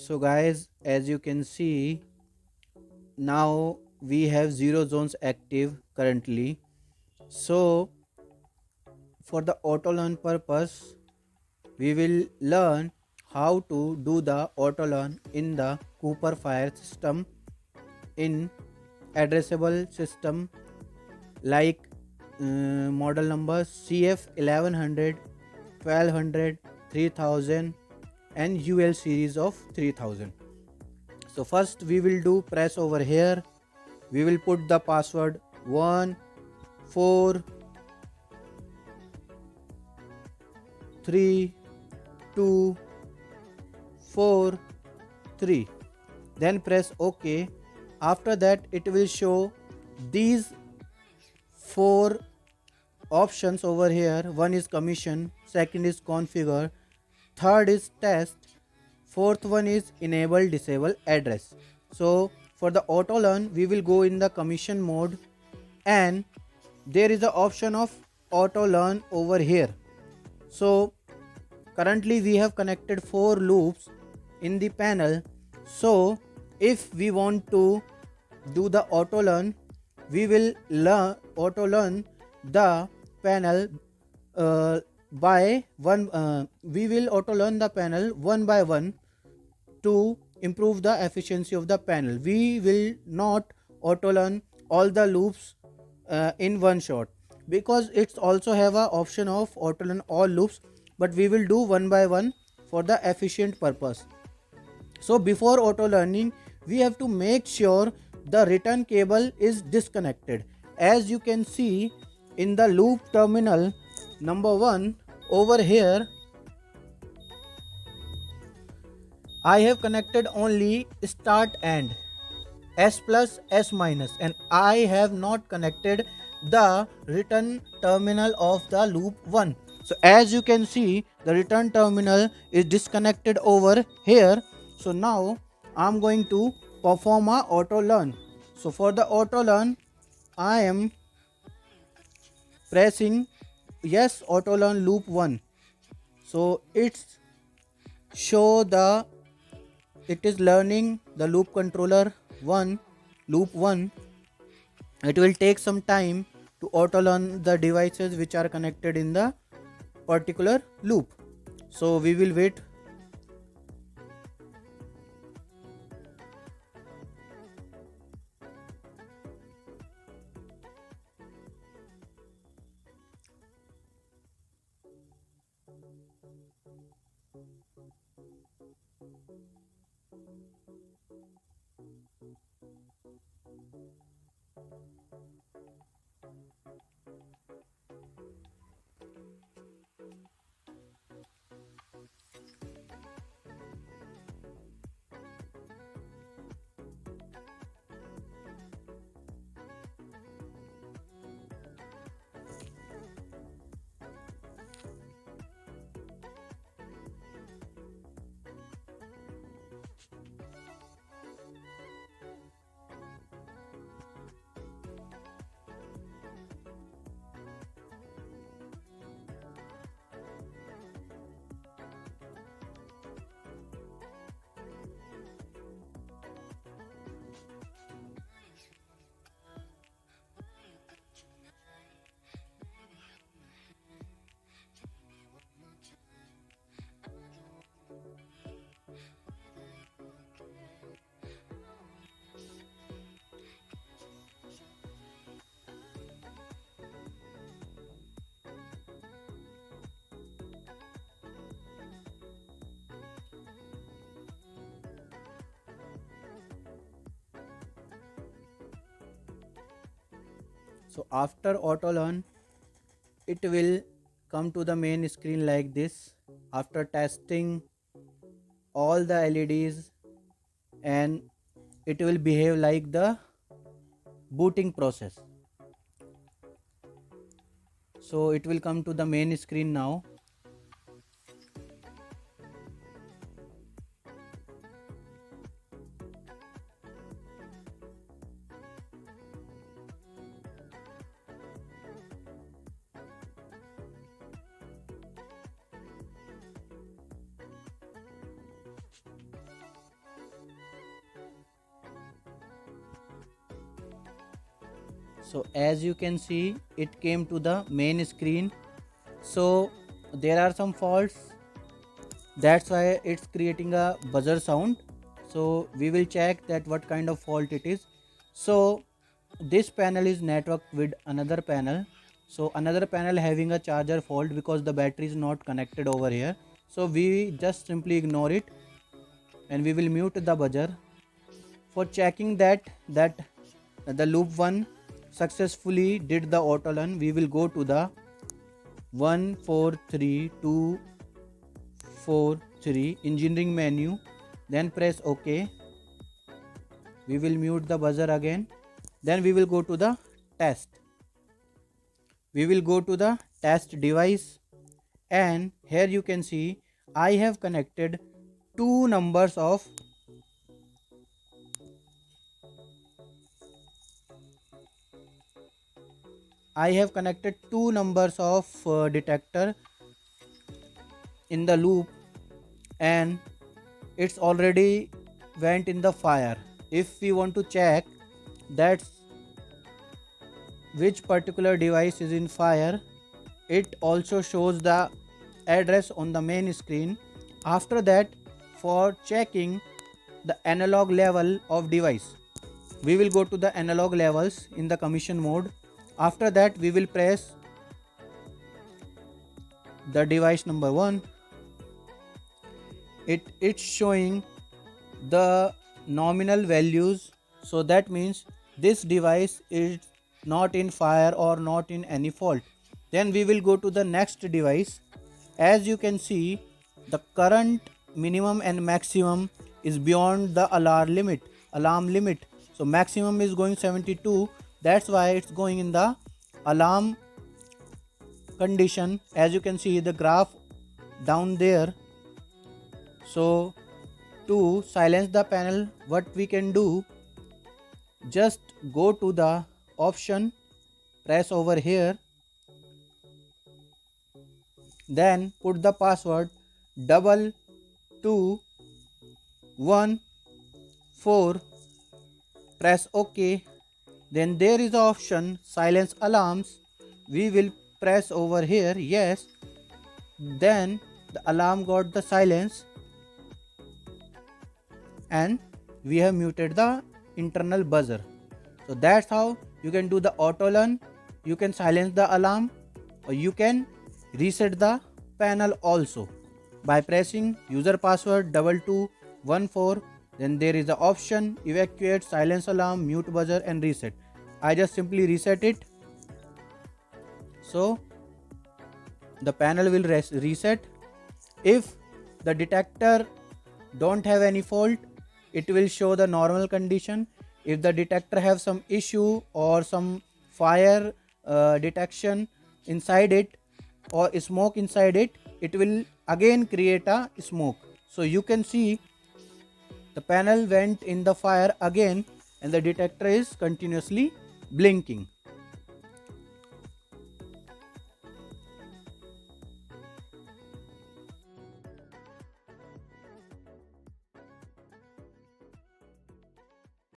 So guys, as you can see, now we have 0 zones active currently. So for the auto learn purpose, we will learn how to do the auto learn in the Cooper fire system in addressable system like model numbers CF 1100, 1200, 3000 and UL series of 3000. So first we will do press over here. We will put the password 1 4 3 2 4 3. Then press OK. After that it will show these 4 options over here. One is commission, second is configure, third is test, fourth one is enable disable address. So for the auto learn we will go in the commission mode, and there is the option of auto learn over here. So currently we have connected 4 loops in the panel. So if we want to do the auto learn, we will auto learn the panel by one. We will auto learn the panel one by one to improve the efficiency of the panel. We will not auto learn all the loops in one shot, because it's also have a option of auto learn all loops, but we will do one by one for the efficient purpose. So before auto learning, we have to make sure the return cable is disconnected. As you can see in the loop terminal number 1 over here, I have connected only start and S plus S minus, and I have not connected the return terminal of the loop 1. So as you can see, the return terminal is disconnected over here. So now I'm going to perform a auto learn. So for the auto learn, I am pressing yes auto learn loop 1. So it's show the it is learning the loop controller 1, loop 1. It will take some time to auto learn the devices which are connected in the particular loop. So we will wait. So after auto learn, it will come to the main screen like this. After testing all the LEDs, and it will behave like the booting process. So it will come to the main screen now. So as you can see, it came to the main screen. So there are some faults, that's why it's creating a buzzer sound. So we will check that what kind of fault it is. So this panel is networked with another panel. So another panel having a charger fault because the battery is not connected over here. So we just simply ignore it and we will mute the buzzer. For checking that the loop 1 successfully did the auto learn, we will go to the 143243 engineering menu, then press OK. We will mute the buzzer again. Then we will go to the test. We will go to the test device, and here you can see I have connected two numbers of detector in the loop, and it's already went in the fire. If we want to check that which particular device is in fire, it also shows the address on the main screen. After that, for checking the analog level of device, we will go to the analog levels in the commission mode. After that, we will press the device number 1. It's showing the nominal values, so that means this device is not in fire or not in any fault. Then we will go to the next device. As you can see, the current minimum and maximum is beyond the alarm limit. So maximum is going 72, that's why it's going in the alarm condition. As you can see the graph down there. So to silence the panel, what we can do, just go to the option, press over here, then put the password 2214, press OK. Then there is the option silence alarms. We will press over here yes. Then the alarm got the silence and we have muted the internal buzzer. So that's how you can do the auto learn. You can silence the alarm, or you can reset the panel also by pressing user password 2214. Then there is the option evacuate, silence alarm, mute buzzer and reset. I just simply reset it. So the panel will reset. If the detector don't have any fault, it will show the normal condition. If the detector have some issue or some fire detection inside it or smoke inside it, it will again create a smoke. So you can see the panel went in the fire again and the detector is continuously blinking.